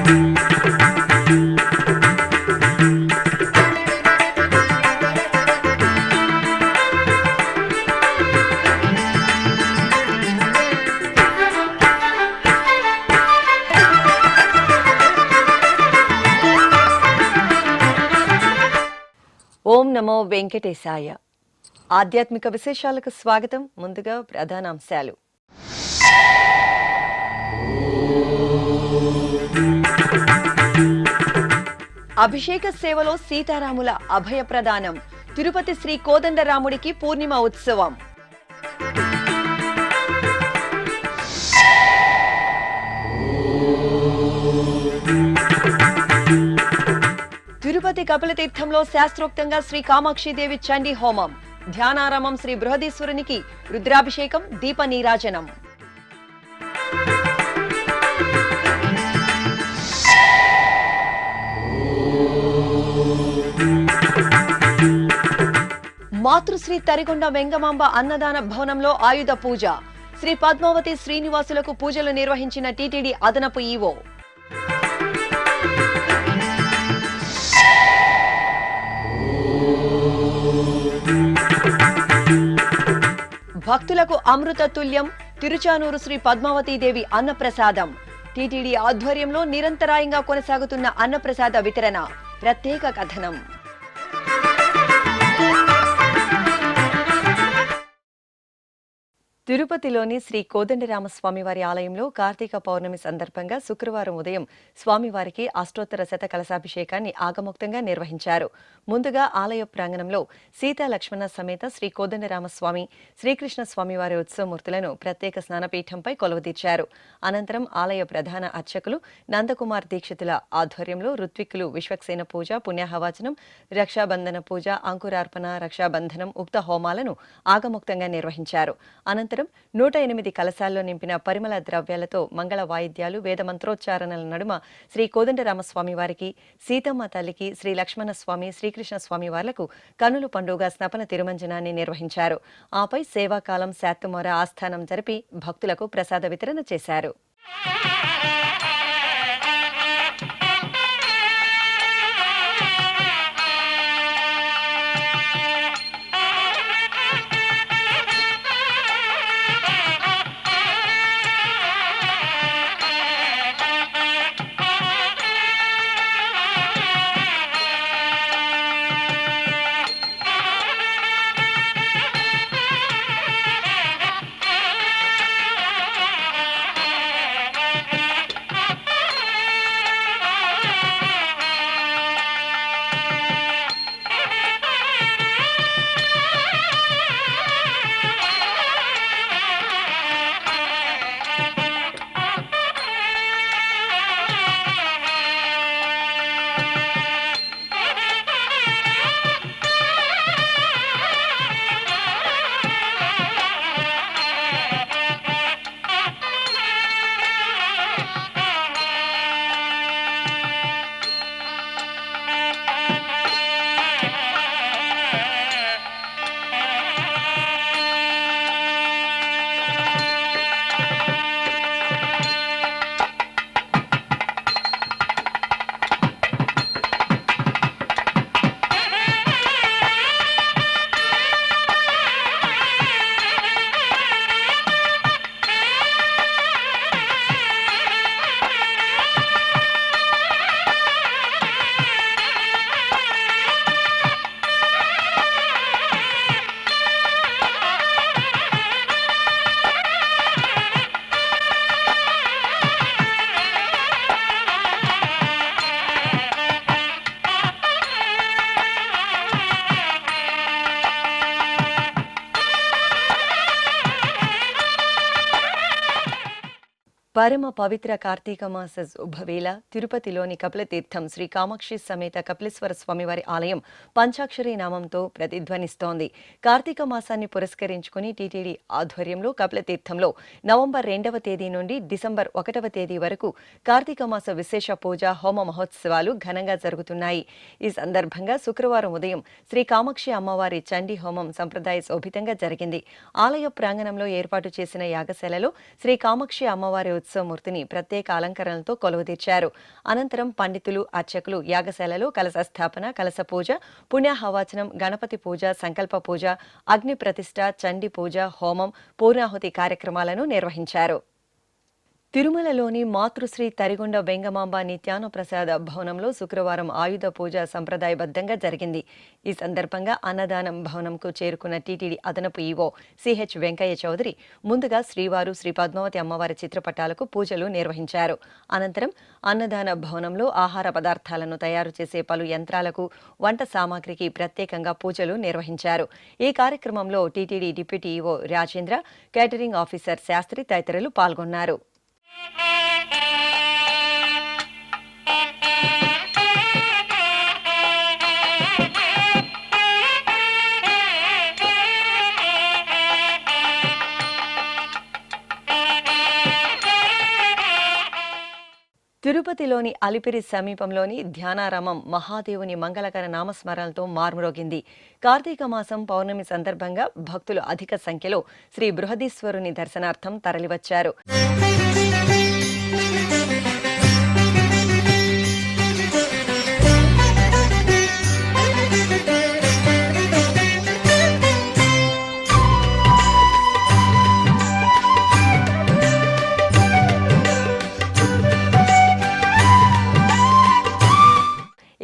ఓం నమో వెంకటేశాయ. ఆధ్యాత్మిక విశేషాలకు స్వాగతం. ముందుగా ప్రధానాంశాలు. అభిషేక సేవలో సీతారాముల అభయ ప్రదానం. తిరుపతి శ్రీ కోదండరాముడికి పూర్ణిమ ఉత్సవం. తిరుపతి కపిలతీర్థంలో శాస్త్రోక్తంగా శ్రీ కామాక్షిదేవి చండీ హోమం. ధ్యానారామం శ్రీ బృహదీశ్వరునికి రుద్రాభిషేకం, దీప నీరాజనం. మాతృశ్రీ తరిగొండ వెంగమాంబ అన్నదాన భవనంలో ఆయుధ పూజ. శ్రీ పద్మావతి శ్రీనివాసులకు పూజలు నిర్వహించిన టీటీడీ అదనపు ఈవో. భక్తులకు అమృత తుల్యం. తిరుచానూరు శ్రీ పద్మావతీదేవి అన్నప్రసాదం. టీటీడీ ఆధ్వర్యంలో నిరంతరాయంగా కొనసాగుతున్న అన్నప్రసాద వితరణ. ప్రత్యేక కథనం. తిరుపతిలోని శ్రీ కోదండరామస్వామివారి ఆలయంలో కార్తీక పౌర్ణమి సందర్భంగా శుక్రవారం ఉదయం స్వామివారికి అష్టోత్తర శత కలశాభిషేకాన్ని ఆగమోక్తంగా నిర్వహించారు. ముందుగా ఆలయ ప్రాంగణంలో సీతా లక్ష్మణ సమేత శ్రీ కోదండరామస్వామి, శ్రీకృష్ణ స్వామివారి ఉత్సవమూర్తులను ప్రత్యేక స్నానపీఠంపై కొలువుదీర్చారు. అనంతరం ఆలయ ప్రధాన అర్చకులు నందకుమార్ దీక్షితుల ఆధ్వర్యంలో ఋత్విక్కులు విశ్వక్సేన పూజ, పుణ్యాహవాచనం, రక్షాబంధన పూజ, అంకురార్పణ, రక్షాబంధనం, ఉక్త హోమాలను ఆగమోక్తంగా నిర్వహించారు. అనంతరం 108 కలశాల్లో నింపిన పరిమళ ద్రవ్యాలతో మంగళ వాయిద్యాలు, వేద మంత్రోచ్చారణల నడుమ శ్రీ కోదండరామస్వామి వారికి, సీతమ్మ తల్లికి, శ్రీ లక్ష్మణ స్వామి, శ్రీకృష్ణ స్వామి వార్లకు కనుల పండుగ స్నపన తిరుమంజనాన్ని నిర్వహించారు. ఆపై సేవాకాలం శాత్తుమోర ఆస్థానం జరిపి భక్తులకు ప్రసాద వితరణ చేశారు. పరమ పవిత్ర కార్తీక మాస శుభవేళ తిరుపతిలోని కపిలతీర్థం శ్రీ కామాక్షి సమేత కపిలేశ్వర స్వామివారి ఆలయం పంచాక్షరి నామంతో ప్రతిధ్వనిస్తోంది. కార్తీక మాసాన్ని పురస్కరించుకుని టీటీడీ ఆధ్వర్యంలో కపిలతీర్థంలో నవంబర్ 2వ తేదీ నుండి డిసెంబర్ 1వ తేదీ వరకు కార్తీక మాస విశేష పూజ, హోమ మహోత్సవాలు ఘనంగా జరుగుతున్నాయి. ఈ సందర్భంగా శుక్రవారం ఉదయం శ్రీ కామాక్షి అమ్మవారి చండీ హోమం సంప్రదాయ శోభితంగా జరిగింది. ఆలయ ప్రాంగణంలో ఏర్పాటు చేసిన యాగశాలలో శ్రీ కామాక్షి అమ్మవారి ఉత్సవమూర్తిని ప్రత్యేక అలంకరణలతో కొలువుదీర్చారు. అనంతరం పండితులు, అర్చకులు యాగశాలలో కలశ స్థాపన, కలశ పూజ, పుణ్యాహవాచనం, గణపతి పూజ, సంకల్ప పూజ, అగ్ని ప్రతిష్ఠ, చండీ పూజ, హోమం, పూర్ణాహుతి కార్యక్రమాలను నిర్వహించారు. తిరుమలలోని మాతృశ్రీ తరిగొండ వెంగమాంబ నిత్యాన ప్రసాద భవనంలో శుక్రవారం ఆయుధ పూజ సంప్రదాయబద్ధంగా జరిగింది. ఈ సందర్భంగా అన్నదానం భవనంకు చేరుకున్న టీటీడీ అదనపు ఈవో సిహెచ్ వెంకయ్య చౌదరి ముందుగా శ్రీవారు, శ్రీ పద్మావతి అమ్మవారి చిత్రపటాలకు పూజలు నిర్వహించారు. అనంతరం అన్నదాన భవనంలో ఆహార పదార్థాలను తయారు చేసే పలు యంత్రాలకు, వంట సామాగ్రికి ప్రత్యేకంగా పూజలు నిర్వహించారు. ఈ కార్యక్రమంలో TTD deputy EO Rajendra, catering officer Sastri తదితరులు పాల్గొన్నారు. తిరుపతిలోని అలిపిరి సమీపంలోని ధ్యానారామం మహాదేవుని మంగళకర నామస్మరణలతో మార్మురోగింది. కార్తీక మాసం పౌర్ణమి సందర్భంగా భక్తులు అధిక సంఖ్యలో శ్రీ బృహదీశ్వరుని దర్శనార్థం తరలివచ్చారు.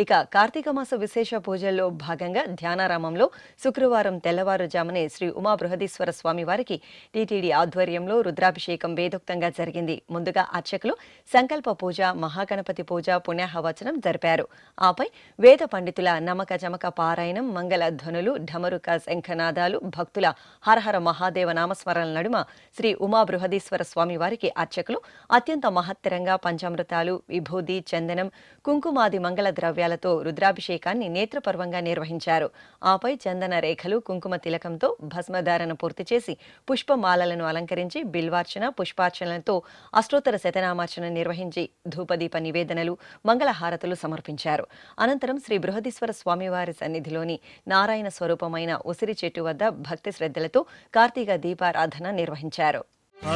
ఇక కార్తీక మాస విశేష పూజల్లో భాగంగా ధ్యానారామంలో శుక్రవారం తెల్లవారుజామునే శ్రీ ఉమా బృహదీశ్వర స్వామి వారికి టీటీడీ ఆధ్వర్యంలో రుద్రాభిషేకం వేదోక్తంగా జరిగింది. ముందుగా అర్చకులు సంకల్ప పూజ, మహాగణపతి పూజ, పుణ్యాహవచనం జరిపారు. ఆపై వేద పండితుల నమక చమక పారాయణం, మంగళ ధ్వనులు, ఢమరుక శంఖనాదాలు, భక్తుల హరహర మహాదేవ నామస్మరణల నడుమ శ్రీ ఉమా బృహదీశ్వర స్వామి వారికి అర్చకులు అత్యంత మహత్తరంగా పంచామృతాలు, విభూది, చందనం, కుంకుమాది మంగళ ద్రవ్యాలతో రుద్రాభిషేకాన్ని నేత్రపర్వంగా నిర్వహించారు. ఆపై చందన రేఖలు, కుంకుమ తిలకంతో భస్మధారణ పూర్తి చేసి పుష్పమాలలను అలంకరించి బిల్వార్చన, పుష్పార్చనలతో అష్టోత్తర శతనామార్చన నిర్వహించి ధూపదీప నివేదనలు, మంగళహారతులు సమర్పించారు. అనంతరం శ్రీ బృహదీశ్వర స్వామివారి సన్నిధిలోని నారాయణ స్వరూపమైన ఉసిరి చెట్టు వద్ద భక్తి శ్రద్ధలతో కార్తీక దీపారాధన నిర్వహించారు.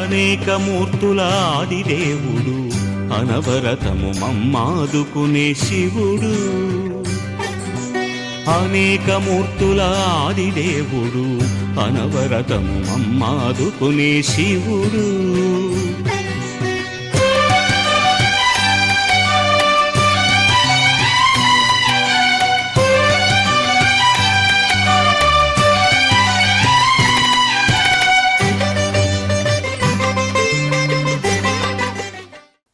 అనేక మూర్తుల ఆదిదేవుడు, అనవరతము మమ్మాదుకునే శివుడు. అనేక మూర్తుల ఆదిదేవుడు, అనవరతము మమ్మాదుకునే శివుడు.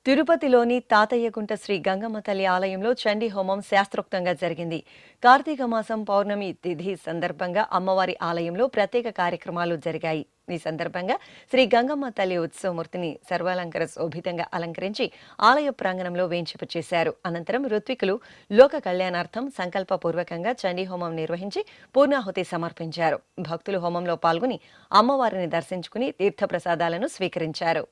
తిరుపతిలోని తాతయ్యగుంట శ్రీ గంగమ్మ తల్లి ఆలయంలో చండీ హోమం శాస్త్రోక్తంగా జరిగింది. కార్తీక మాసం పౌర్ణమి తిథి సందర్భంగా అమ్మవారి ఆలయంలో ప్రత్యేక కార్యక్రమాలు జరిగాయి. ఈ సందర్భంగా శ్రీ గంగమ్మ తల్లి ఉత్సవమూర్తిని సర్వాలంకర శోభితంగా అలంకరించి ఆలయ ప్రాంగణంలో వేంచేపు చేశారు. అనంతరం ఋత్వికులు లోక కళ్యాణార్థం సంకల్పపూర్వకంగా చండీ హోమం నిర్వహించి పూర్ణాహుతి సమర్పించారు. భక్తులు హోమంలో పాల్గొని అమ్మవారిని దర్శించుకుని తీర్థప్రసాదాలను స్వీకరించారు.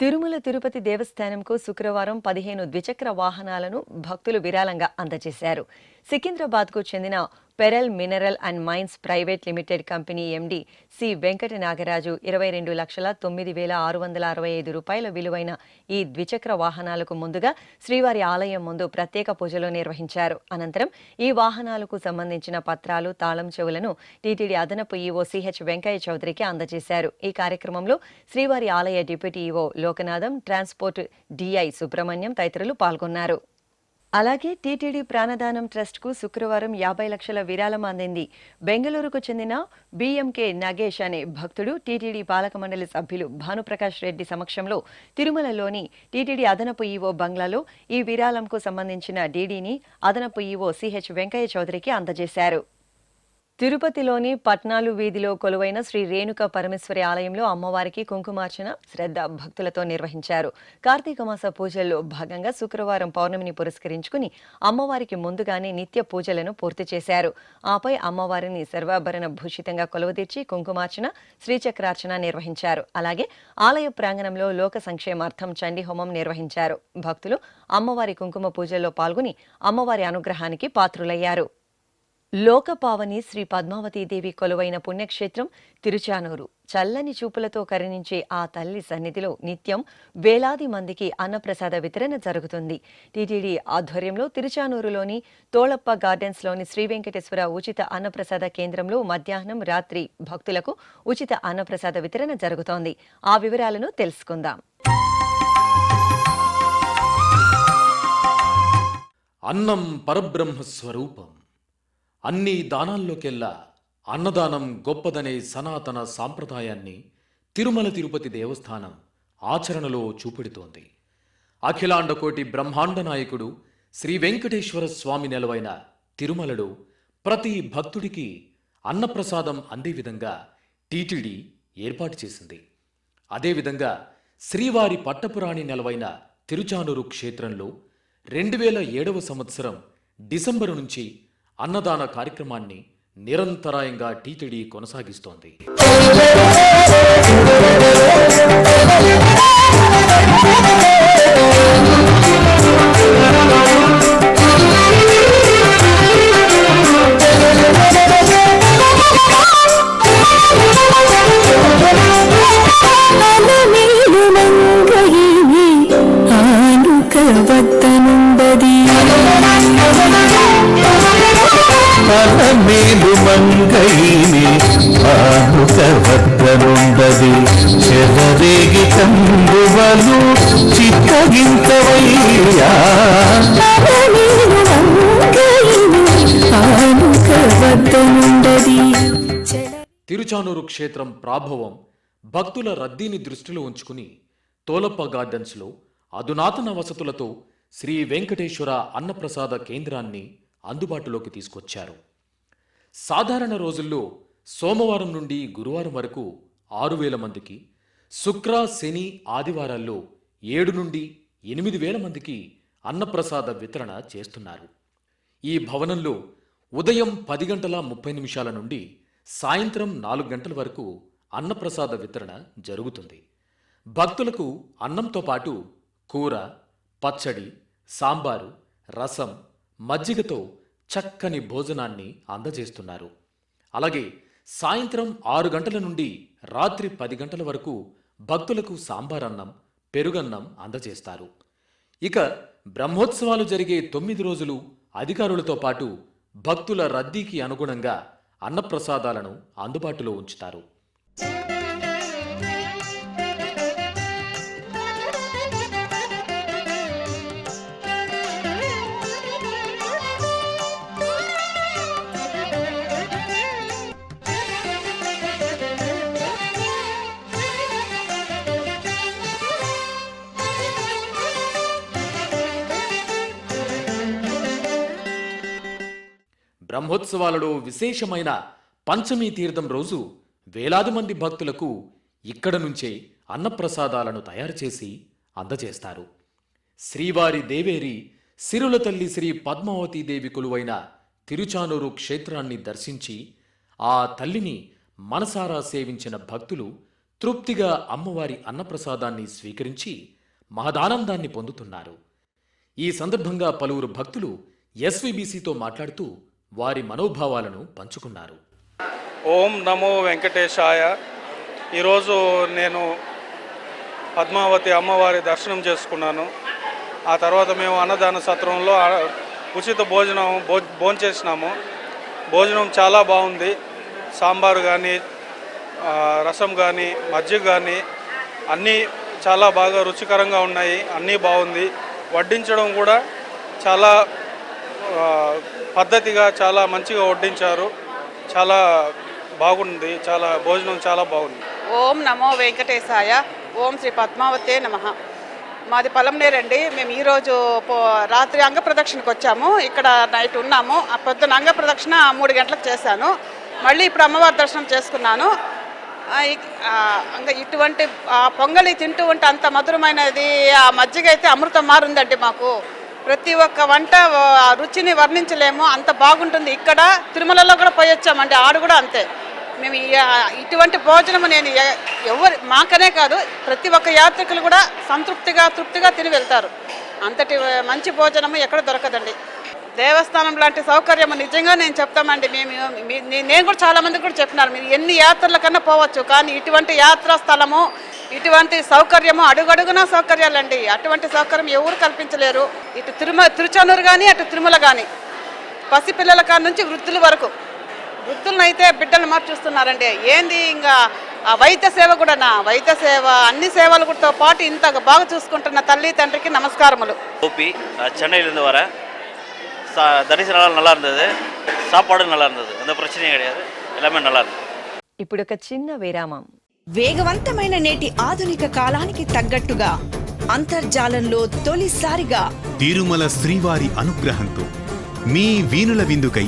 తిరుమల తిరుపతి దేవస్థానంకు శుక్రవారం 15 ద్విచక్ర వాహనాలను భక్తులు విరాళంగా అందజేశారు. సికింద్రాబాద్కు చెందిన pearl mineral and mines private limited company MD C Venkata Nagaraju 22,09,665 రూపాయల విలువైన ఈ ద్విచక్ర వాహనాలకు ముందుగా శ్రీవారి ఆలయం ముందు ప్రత్యేక పూజలు నిర్వహించారు. అనంతరం ఈ వాహనాలకు సంబంధించిన పత్రాలు, తాళం చెవులను టీటీడీ అదనపు ఈవో సిహెచ్ వెంకయ్య చౌదరికి అందజేశారు. ఈ కార్యక్రమంలో శ్రీవారి ఆలయ deputy EO Lokanatham, transport DI Subrahmanyam తదితరులు పాల్గొన్నారు. అలాగే టీటీడీ ప్రాణదానం ట్రస్ట్కు శుక్రవారం 50 లక్షల విరాళం అందింది. బెంగళూరుకు చెందిన బిఎంకే నగేష్ అనే భక్తుడు టీటీడీ పాలక మండలి సభ్యులు భానుప్రకాష్ రెడ్డి సమక్షంలో తిరుమలలోని టీటీడీ అదనపు ఈవో బంగ్లాలో ఈ విరాళంకు సంబంధించిన డీడీని అదనపు ఈవో సిహెచ్ వెంకయ్య చౌదరికి అందజేశారు. తిరుపతిలోని పట్నాలు వీధిలో కొలువైన శ్రీ రేణుక పరమేశ్వరి ఆలయంలో అమ్మవారికి కుంకుమార్చన శ్రద్ధ భక్తులతో నిర్వహించారు. కార్తీక మాస పూజల్లో భాగంగా శుక్రవారం పౌర్ణమిని పురస్కరించుకుని అమ్మవారికి ముందుగానే నిత్య పూజలను పూర్తి చేశారు. ఆపై అమ్మవారిని సర్వాభరణ భూషితంగా కొలువుదీర్చి కుంకుమార్చన, శ్రీచక్రార్చన నిర్వహించారు. అలాగే ఆలయ ప్రాంగణంలో లోక సంక్షేమార్థం చండీ హోమం నిర్వహించారు. భక్తులు అమ్మవారి కుంకుమ పూజల్లో పాల్గొని అమ్మవారి అనుగ్రహానికి పాత్రులయ్యారు. లోకపావని శ్రీ పద్మావతీదేవి కొలువైన పుణ్యక్షేత్రం తిరుచానూరు. చల్లని చూపులతో కరుణించే ఆ తల్లి సన్నిధిలో నిత్యం వేలాది మందికి అన్నప్రసాద వితరణ జరుగుతుంది. టీటీడీ ఆధ్వర్యంలో తిరుచానూరులోని తోళప్ప గార్డెన్స్లోని శ్రీ వెంకటేశ్వర ఉచిత అన్నప్రసాద కేంద్రంలో మధ్యాహ్నం, రాత్రి భక్తులకు ఉచిత అన్నప్రసాద వితరణ జరుగుతోంది. ఆ వివరాలను తెలుసుకుందాం. అన్నం పరబ్రహ్మ స్వరూపం. అన్ని దానాల్లోకెల్లా అన్నదానం గొప్పదనే సనాతన సాంప్రదాయాన్ని తిరుమల తిరుపతి దేవస్థానం ఆచరణలో చూపెడుతోంది. అఖిలాండకోటి బ్రహ్మాండ నాయకుడు శ్రీ వెంకటేశ్వర స్వామి నెలవైన తిరుమలలో ప్రతి భక్తుడికి అన్నప్రసాదం అందే విధంగా టీటీడీ ఏర్పాటు చేసింది. అదేవిధంగా శ్రీవారి పట్టపురాణి నెలవైన తిరుచానూరు క్షేత్రంలో 2007వ సంవత్సరం డిసెంబరు నుంచి అన్నదాన కార్యక్రమాన్ని నిరంతరాయంగా టీటీడీ కొనసాగిస్తోంది. మేలు మంగైని ఆనుకవద్దనుండది చెలరేగి కందువలు చిత్తగింతవయ్యా. తిరుచానూరు క్షేత్రం ప్రాభవం భక్తుల రద్దీని దృష్టిలో ఉంచుకుని తోలప్ప గార్డెన్స్లో అధునాతన వసతులతో శ్రీ వెంకటేశ్వర అన్నప్రసాద కేంద్రాన్ని అందుబాటులోకి తీసుకొచ్చారు. సాధారణ రోజుల్లో సోమవారం నుండి గురువారం వరకు 6,000 మందికి, శుక్ర, శని, ఆదివారాల్లో 7 నుండి 8,000 మందికి అన్నప్రసాద వితరణ చేస్తున్నారు. ఈ భవనంలో ఉదయం 10:30 నుండి సాయంత్రం 4 గంటల వరకు అన్నప్రసాద వితరణ జరుగుతుంది. భక్తులకు అన్నంతో పాటు కూర, పచ్చడి, సాంబారు, రసం, మజ్జిగతో చక్కని భోజనాన్ని అందజేస్తున్నారు. అలాగే సాయంత్రం 6 గంటల నుండి రాత్రి 10 గంటల వరకు భక్తులకు సాంబారన్నం, పెరుగన్నం అందజేస్తారు. ఇక బ్రహ్మోత్సవాలు జరిగే 9 రోజులు అధికారులతో పాటు భక్తుల రద్దీకి అనుగుణంగా అన్నప్రసాదాలను అందుబాటులో ఉంచుతారు. బ్రహ్మోత్సవాలలో విశేషమైన పంచమీ తీర్థం రోజు వేలాది మంది భక్తులకు ఇక్కడ నుంచే అన్నప్రసాదాలను తయారు చేసి అందజేస్తారు. శ్రీవారి దేవేరి సిరుల తల్లి శ్రీ పద్మావతీదేవి కొలువైన తిరుచానూరు క్షేత్రాన్ని దర్శించి ఆ తల్లిని మనసారా సేవించిన భక్తులు తృప్తిగా అమ్మవారి అన్నప్రసాదాన్ని స్వీకరించి మహదానందాన్ని పొందుతున్నారు. ఈ సందర్భంగా పలువురు భక్తులు ఎస్వీబీసీతో మాట్లాడుతూ వారి మనోభావాలను పంచుకున్నారు. ఓం నమో వెంకటేశాయ. ఈరోజు నేను పద్మావతి అమ్మవారి దర్శనం చేసుకున్నాను. ఆ తర్వాత మేము అన్నదాన సత్రంలో ఉచిత భోంచేసినాము. భోజనం చాలా బాగుంది. సాంబారు కానీ, రసం కానీ, మజ్జిగ కానీ అన్నీ చాలా బాగా రుచికరంగా ఉన్నాయి. అన్నీ బాగుంది. వడ్డించడం కూడా చాలా పద్ధతిగా చాలా మంచిగా వడ్డించారు. చాలా బాగుంది. చాలా భోజనం చాలా బాగుంది. ఓం నమో వెంకటేశాయ. ఓం శ్రీ పద్మావతే నమః. మాది పలంనేరండి. మేము ఈరోజు రాత్రి అంగ ప్రదక్షిణకు వచ్చాము. ఇక్కడ నైట్ ఉన్నాము. పొద్దున అంగ ప్రదక్షిణ 3 గంటలకు చేశాను. మళ్ళీ ఇప్పుడు అమ్మవారి దర్శనం చేసుకున్నాను. ఇంకా ఇటువంటి పొంగలి తింటూ ఉంటే అంత మధురమైనది, ఆ మజ్జిగ అయితే అమృతం మారుందండి మాకు. ప్రతి ఒక్క వంట ఆ రుచిని వర్ణించలేము, అంత బాగుంటుంది. ఇక్కడ తిరుమలలో కూడా పోయి వచ్చామండి, ఆడు కూడా అంతే. మేము ఇటువంటి భోజనం నేను ఎవరు మాకనే కాదు, ప్రతి ఒక్క యాత్రికులు కూడా తృప్తిగా తిని వెళ్తారు. అంతటి మంచి భోజనము ఎక్కడ దొరకదండి. దేవస్థానం లాంటి సౌకర్యం నిజంగా నేను చెప్తామండి. నేను కూడా చాలామంది కూడా చెప్పినారు, మీరు ఎన్ని యాత్రల కన్నా పోవచ్చు, కానీ ఇటువంటి యాత్రా స్థలము, ఇటువంటి సౌకర్యము అడుగడుగునా సౌకర్యాలండి. అటువంటి సౌకర్యం ఎవరు కల్పించలేరు. ఇటు తిరుచానూరు కానీ, అటు తిరుమల కానీ, పసిపిల్లల కాడ నుంచి వృద్ధుల వరకు. వృద్ధులను అయితే బిడ్డలు మార్చుస్తున్నారండి. ఏంది ఇంకా వైద్య సేవ కూడా, వైద్య సేవ అన్ని సేవలతో పాటు ఇంత బాగా చూసుకుంటున్న తల్లి తండ్రికి நமஸ்காரములు. ஓபி சென்னையிலேருந்து வரேன். தரிசனம் நல்லா இருந்தது, சாப்பாடு நல்லா இருந்தது, எந்த பிரச்சனையும் கிடையாது, எல்லாமே நல்லா இருந்தது. ఇప్పుడు ఒక చిన్న విరామం. వేగవంతమైన నేటి ఆధునిక కాలానికి తగ్గట్టుగా అంతర్జాలంలో తొలిసారిగా తిరుమల శ్రీవారి అనుగ్రహంతో మీ వీణుల విందుకై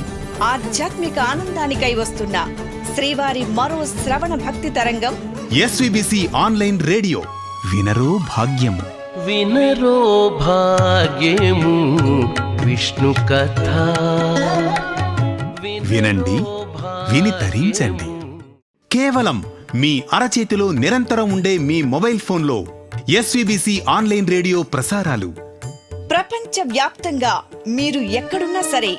ఆధ్యాత్మిక ఆనందానికై వస్తున్న శ్రీవారి మరో శ్రవణ భక్తి తరంగం ఎస్విబిసి ఆన్లైన్ రేడియో. వినరో భాగ్యము, వినరో భాగ్యము విష్ణు కథ. వినండి, విని తరించండి. కేవలం మీ అరచేతిలో నిరంతరం ఉండే మీ మొబైల్ ఫోన్లో ఎస్విబిసి ఆన్లైన్ రేడియో ప్రసారాలు. ప్రపంచ వ్యాప్తంగా మీరు ఎక్కడున్నా సరే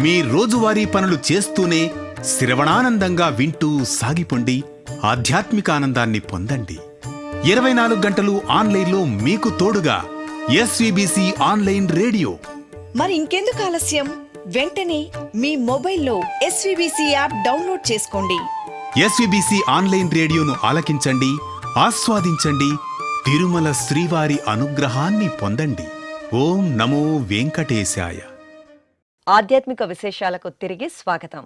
మీ రోజువారీ పనులు చేస్తూనే శ్రవణానందంగా వింటూ సాగిపోండి, ఆధ్యాత్మిక ఆనందాన్ని పొందండి. 24 గంటలు ఆన్లైన్లో మీకు తోడుగా ఎస్విబిసి ఆన్లైన్ రేడియో. మరి ఇంకెందుకు ఆలస్యం, వెంటనే మీ మొబైల్లో ఎస్విబిసి యాప్ డౌన్లోడ్ చేసుకోండి. ఎస్విబిసి ఆన్లైన్ రేడియోను ఆలకించండి, ఆస్వాదించండి, తిరుమల శ్రీవారి అనుగ్రహాన్ని పొందండి. ఓం నమో వెంకటేశాయ. ఆధ్యాత్మిక విశేషాలకు తిరిగి స్వాగతం.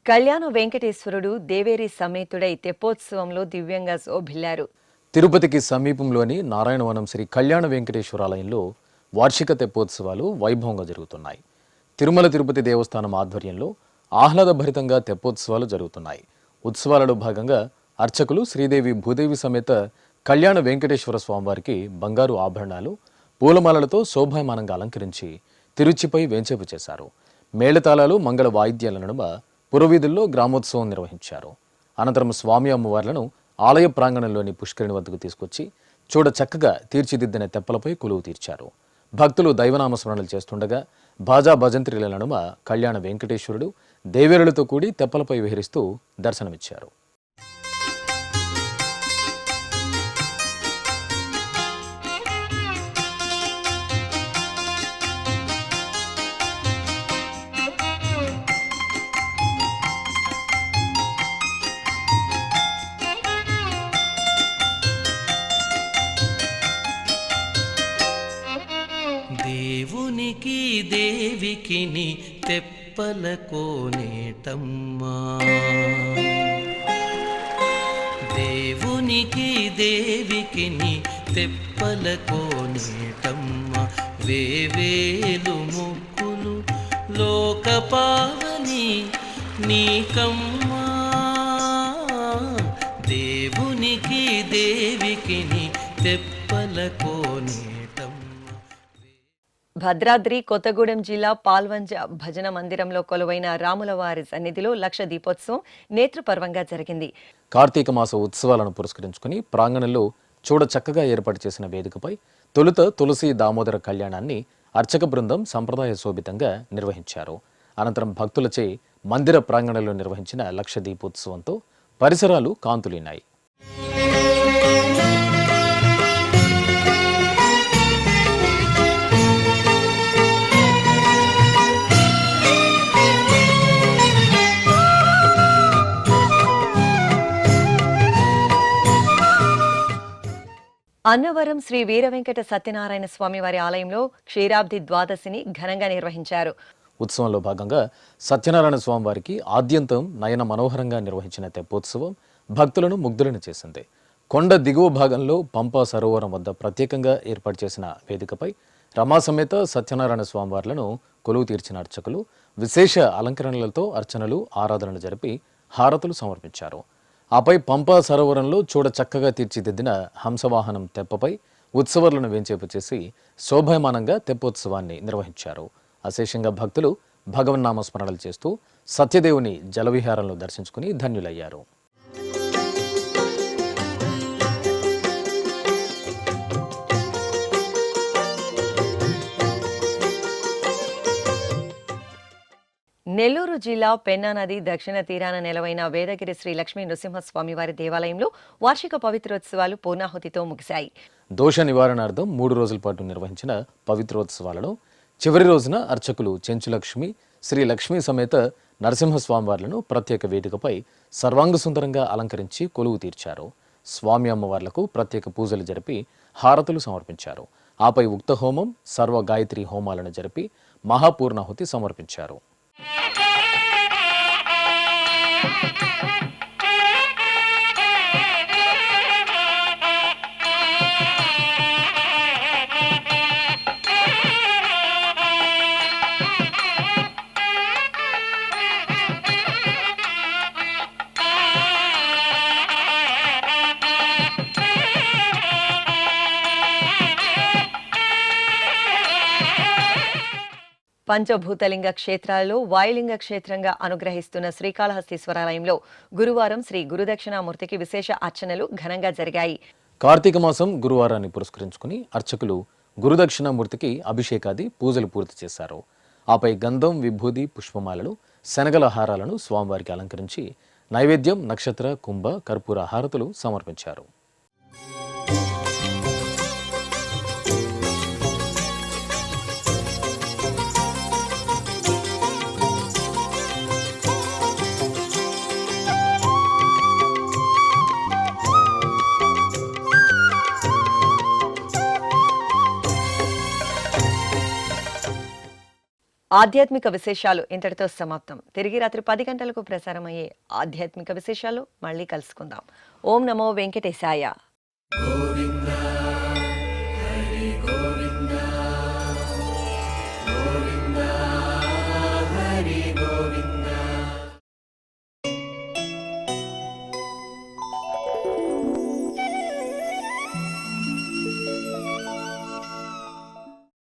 కళ్యాణ వెంకటేశ్వరుడు దేవేరి సమేతుడై తెప్పోత్సవంలో దివ్యంగా శోభిల్లారు. తిరుపతికి సమీపంలోని నారాయణవనం శ్రీ కళ్యాణ వెంకటేశ్వరాలయంలో వార్షిక తెప్పోత్సవాలు వైభవంగా జరుగుతున్నాయి. తిరుమల తిరుపతి దేవస్థానం ఆధ్వర్యంలో ఆహ్లాదభరితంగా తెప్పోత్సవాలు జరుగుతున్నాయి. ఉత్సవాలలో భాగంగా అర్చకులు శ్రీదేవి భూదేవి సమేత కళ్యాణ వెంకటేశ్వర స్వామివారికి బంగారు ఆభరణాలు, పూలమాలలతో శోభాయమానంగా అలంకరించి తిరుచిపై వేంచేపు చేశారు. మేళతాళాలు, మంగళ వాయిద్యాల నడుమ పురవీధుల్లో గ్రామోత్సవం నిర్వహించారు. అనంతరం స్వామి అమ్మవార్లను ఆలయ ప్రాంగణంలోని పుష్కరిణి వద్దకు తీసుకొచ్చి చూడ చక్కగా తీర్చిదిద్దిన తెప్పలపై కొలువు తీర్చారు. భక్తులు దైవనామస్మరణలు చేస్తుండగా బాజా భజంత్రీల నడుమ కళ్యాణ వెంకటేశ్వరుడు దేవేరులతో కూడి తెప్పలపై విహరిస్తూ దర్శనమిచ్చారు. దేవునికి దేవికిని తెప్పల కోనేటమ్మా, దేవునికి దేవికిని తెప్పల కోనేటమ్మా, వేవేలు ముక్కులు లోకపావని నీకమ్మా, దేవునికి దేవికిని తెప్పల కోనేటమ్మా. భద్రాద్రి కొత్తగూడెం జిల్లా పాల్వంజ భజన మందిరంలో కొలువైన రాములవారి సన్నిధిలో లక్ష దీపోత్సవం నేత్రపర్వంగా జరిగింది. కార్తీక మాస ఉత్సవాలను పురస్కరించుకుని ప్రాంగణంలో చూడ చక్కగా ఏర్పాటు చేసిన వేదికపై తొలుత తులసి దామోదర కళ్యాణాన్ని అర్చక బృందం సంప్రదాయ శోభితంగా నిర్వహించారు. అనంతరం భక్తులచే మందిర ప్రాంగణంలో నిర్వహించిన లక్ష దీపోత్సవంతో పరిసరాలు కాంతులినాయి. అన్నవరం శ్రీ వీరవెంకట సత్యనారాయణ స్వామి వారి ఆలయంలో క్షీరాబ్ది ద్వాదశిని ఘనంగా నిర్వహించారు. ఉత్సవంలో భాగంగా సత్యనారాయణ స్వామి వారికి ఆద్యంతం నయన మనోహరంగా నిర్వహించిన తెప్పోత్సవం భక్తులను ముగ్ధులను చేసింది. కొండ దిగువ భాగంలో పంపా సరోవరం వద్ద ప్రత్యేకంగా ఏర్పాటు చేసిన వేదికపై రమా సమేత సత్యనారాయణ స్వామివార్లను కొలువు తీర్చిన అర్చకులు విశేష అలంకరణలతో అర్చనలు ఆరాధనలు జరిపి హారతులు సమర్పించారు. ఆపై పంపా సరోవరంలో చూడ చక్కగా తీర్చిదిద్దిన హంసవాహనం తెప్పపై ఉత్సవాలను వేంచేపు చేసి శోభాయమానంగా తెప్పోత్సవాన్ని నిర్వహించారు. అశేషంగా భక్తులు భగవన్నామస్మరణలు చేస్తూ సత్యదేవుని జలవిహారంలో దర్శించుకుని ధన్యులయ్యారు. నెల్లూరు జిల్లా పెన్నా నది దక్షిణ తీరాన నెలవైన వేదగిరి శ్రీ లక్ష్మీ నృసింహస్వామివారి దేవాలయంలో వార్షిక పవిత్రోత్సవాలు పూర్ణాహుతితో ముగిశాయి. దోష నివారణార్థం 3 రోజుల పాటు నిర్వహించిన పవిత్రోత్సవాలలో చివరి రోజున అర్చకులు చెంచులక్ష్మి శ్రీ లక్ష్మీ సమేత నరసింహస్వామివార్లను ప్రత్యేక వేదికపై సర్వాంగ సుందరంగా అలంకరించి కొలువు తీర్చారు. స్వామి అమ్మవార్లకు ప్రత్యేక పూజలు జరిపి హారతులు సమర్పించారు. ఆపై ఉక్త హోమం, సర్వ గాయత్రి హోమాలను జరిపి మహాపూర్ణాహుతి సమర్పించారు. పంచభూతలింగ క్షేత్రాలలో వాయులింగ క్షేత్రంగా అనుగ్రహిస్తున్న శ్రీకాళహస్తీశ్వరాలయంలో గురువారం శ్రీ గురుదక్షిణామూర్తికి విశేష అర్చనలు ఘనంగా జరిగాయి. కార్తీక మాసం గురువారాన్ని పురస్కరించుకుని అర్చకులు గురుదక్షిణామూర్తికి అభిషేకాది పూజలు పూర్తి చేశారు. ఆపై గంధం, విభూది, పుష్పమాలలు, శనగల హారాలను స్వామివారికి అలంకరించి నైవేద్యం, నక్షత్ర, కుంభ, కర్పూర హారతులు సమర్పించారు. ఆధ్యాత్మిక విశేషాలు ఇంతటితో సమాప్తం. తిరిగి రాత్రి 10 గంటలకు ప్రసారమయ్యే ఆధ్యాత్మిక విశేషాలు మళ్ళీ కలుసుకుందాం. ఓం నమో వెంకటేశాయ.